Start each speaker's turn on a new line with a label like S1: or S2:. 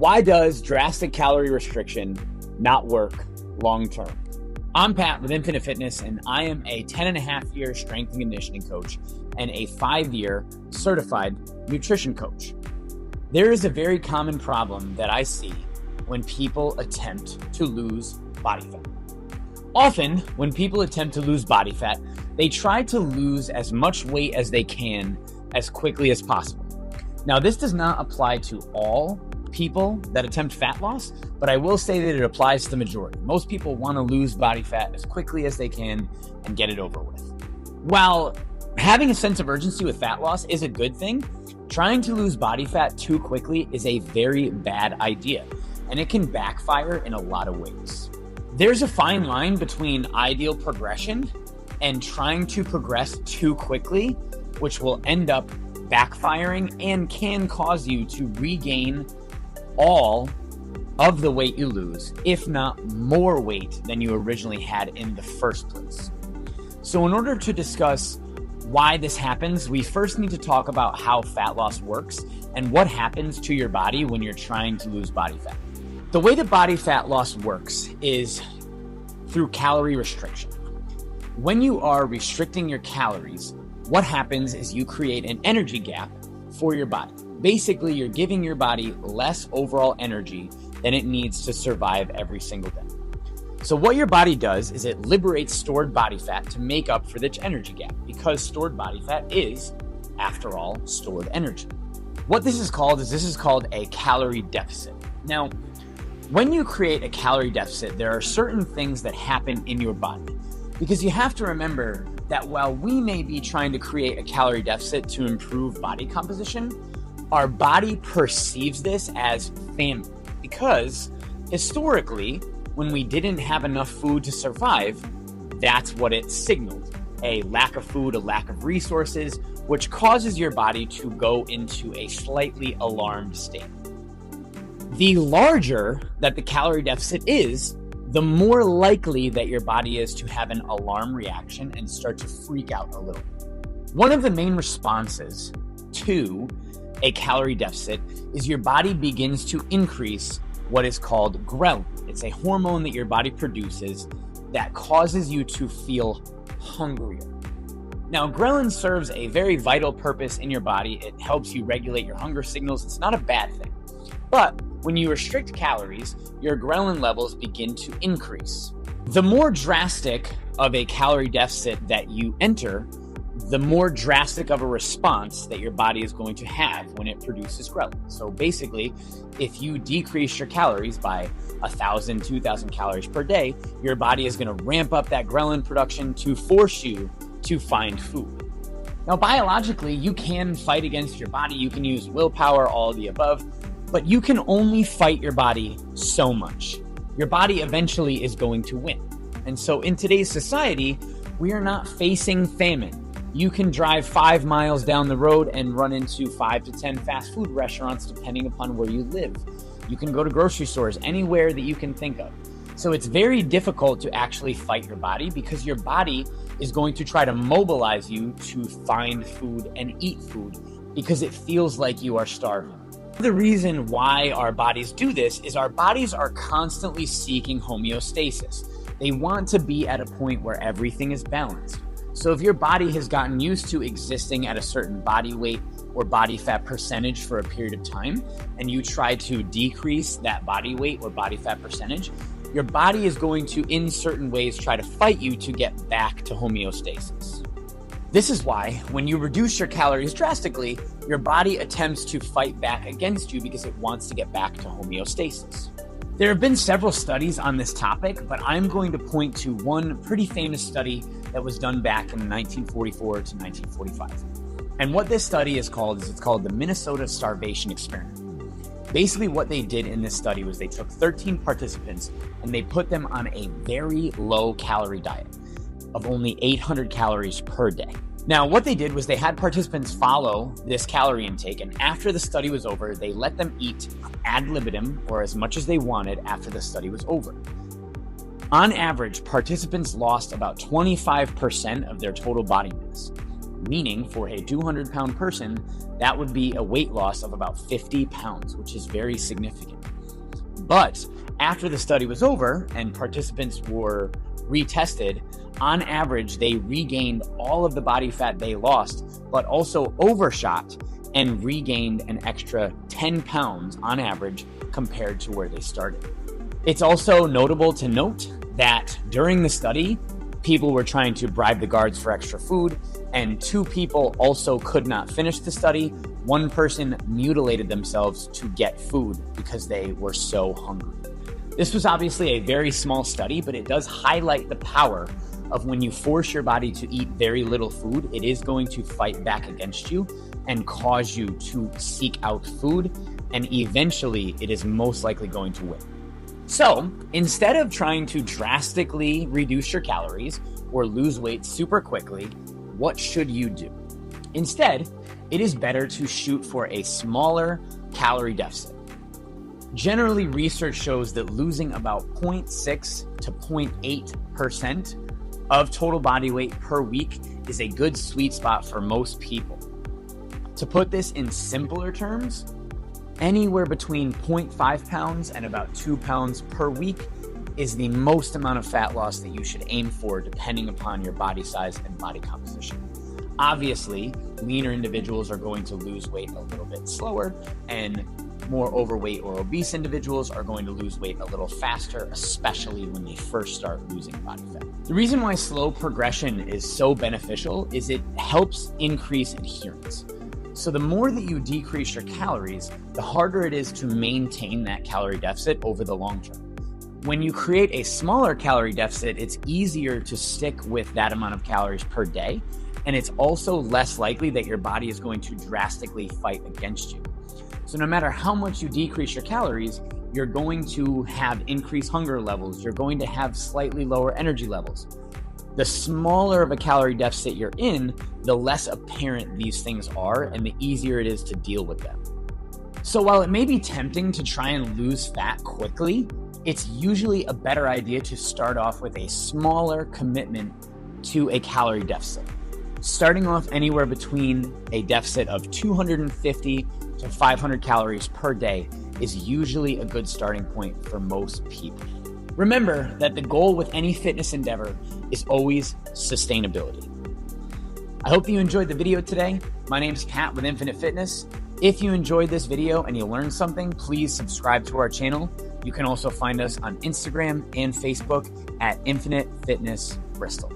S1: Why does drastic calorie restriction not work long term? I'm Pat with Infinite Fitness, and I am a 10.5-year strength and conditioning coach and a 5-year certified nutrition coach. There is a very common problem that I see when people attempt to lose body fat. Often, when people attempt to lose body fat, they try to lose as much weight as they can as quickly as possible. Now, this does not apply to all people that attempt fat loss, but I will say that it applies to the majority. Most people want to lose body fat as quickly as they can and get it over with. While having a sense of urgency with fat loss is a good thing, trying to lose body fat too quickly is a very bad idea, and it can backfire in a lot of ways. There's a fine line between ideal progression and trying to progress too quickly, which will end up backfiring and can cause you to regain all of the weight you lose, if not more weight than you originally had in the first place. So in order to discuss why this happens, we first need to talk about how fat loss works and what happens to your body when you're trying to lose body fat. The way that body fat loss works is through calorie restriction. When you are restricting your calories, what happens is you create an energy gap for your body. Basically, you're giving your body less overall energy than it needs to survive every single day. So what your body does is it liberates stored body fat to make up for this energy gap, because stored body fat is, after all, stored energy. What this is called a calorie deficit. Now, when you create a calorie deficit, there are certain things that happen in your body, because you have to remember that while we may be trying to create a calorie deficit to improve body composition, our body perceives this as famine, because historically, when we didn't have enough food to survive, that's what it signaled. A lack of food, a lack of resources, which causes your body to go into a slightly alarmed state. The larger that the calorie deficit is, the more likely that your body is to have an alarm reaction and start to freak out a little. One of the main responses to a calorie deficit is your body begins to increase what is called ghrelin. It's a hormone that your body produces that causes you to feel hungrier. Now, ghrelin serves a very vital purpose in your body. It helps you regulate your hunger signals. It's not a bad thing. But when you restrict calories, your ghrelin levels begin to increase. The more drastic of a calorie deficit that you enter, the more drastic of a response that your body is going to have when it produces ghrelin. So basically, if you decrease your calories by 1,000, 2,000 calories per day, your body is going to ramp up that ghrelin production to force you to find food. Now, biologically, you can fight against your body. You can use willpower, all of the above, but you can only fight your body so much. Your body eventually is going to win. And so in today's society, we are not facing famine. You can drive 5 miles down the road and run into 5 to 10 fast food restaurants, depending upon where you live. You can go to grocery stores anywhere that you can think of. So it's very difficult to actually fight your body, because your body is going to try to mobilize you to find food and eat food because it feels like you are starving. The reason why our bodies do this is our bodies are constantly seeking homeostasis. They want to be at a point where everything is balanced. So if your body has gotten used to existing at a certain body weight or body fat percentage for a period of time, and you try to decrease that body weight or body fat percentage, your body is going to, in certain ways, try to fight you to get back to homeostasis. This is why when you reduce your calories drastically, your body attempts to fight back against you because it wants to get back to homeostasis. There have been several studies on this topic, but I'm going to point to one pretty famous study that was done back in 1944 to 1945. And what this study is called it's called the Minnesota Starvation Experiment. Basically what they did in this study was they took 13 participants and they put them on a very low calorie diet of only 800 calories per day. Now, what they did was they had participants follow this calorie intake, and after the study was over, they let them eat ad libitum, or as much as they wanted, after the study was over. On average, participants lost about 25% of their total body mass, meaning for a 200-pound person, that would be a weight loss of about 50 pounds, which is very significant. But after the study was over and participants were retested, on average, they regained all of the body fat they lost, but also overshot and regained an extra 10 pounds on average compared to where they started. It's also notable to note that during the study, people were trying to bribe the guards for extra food, and 2 people also could not finish the study. 1 person mutilated themselves to get food because they were so hungry. This was obviously a very small study, but it does highlight the power of when you force your body to eat very little food, it is going to fight back against you and cause you to seek out food, and eventually it is most likely going to win. So instead of trying to drastically reduce your calories or lose weight super quickly, what should you do? Instead, it is better to shoot for a smaller calorie deficit. Generally, research shows that losing about 0.6 to 0.8% of total body weight per week is a good sweet spot for most people. To put this in simpler terms, anywhere between 0.5 pounds and about 2 pounds per week is the most amount of fat loss that you should aim for depending upon your body size and body composition. Obviously, leaner individuals are going to lose weight a little bit slower, and more overweight or obese individuals are going to lose weight a little faster, especially when they first start losing body fat. The reason why slow progression is so beneficial is it helps increase adherence. So the more that you decrease your calories, the harder it is to maintain that calorie deficit over the long term. When you create a smaller calorie deficit, it's easier to stick with that amount of calories per day, and it's also less likely that your body is going to drastically fight against you. So no matter how much you decrease your calories, you're going to have increased hunger levels. You're going to have slightly lower energy levels. The smaller of a calorie deficit you're in, the less apparent these things are and the easier it is to deal with them. So while it may be tempting to try and lose fat quickly, it's usually a better idea to start off with a smaller commitment to a calorie deficit. Starting off anywhere between a deficit of 250 to 500 calories per day is usually a good starting point for most people. Remember that the goal with any fitness endeavor is always sustainability. I hope you enjoyed the video today. My name's Pat with Infinite Fitness. If you enjoyed this video and you learned something, please subscribe to our channel. You can also find us on Instagram and Facebook at Infinite Fitness Bristol.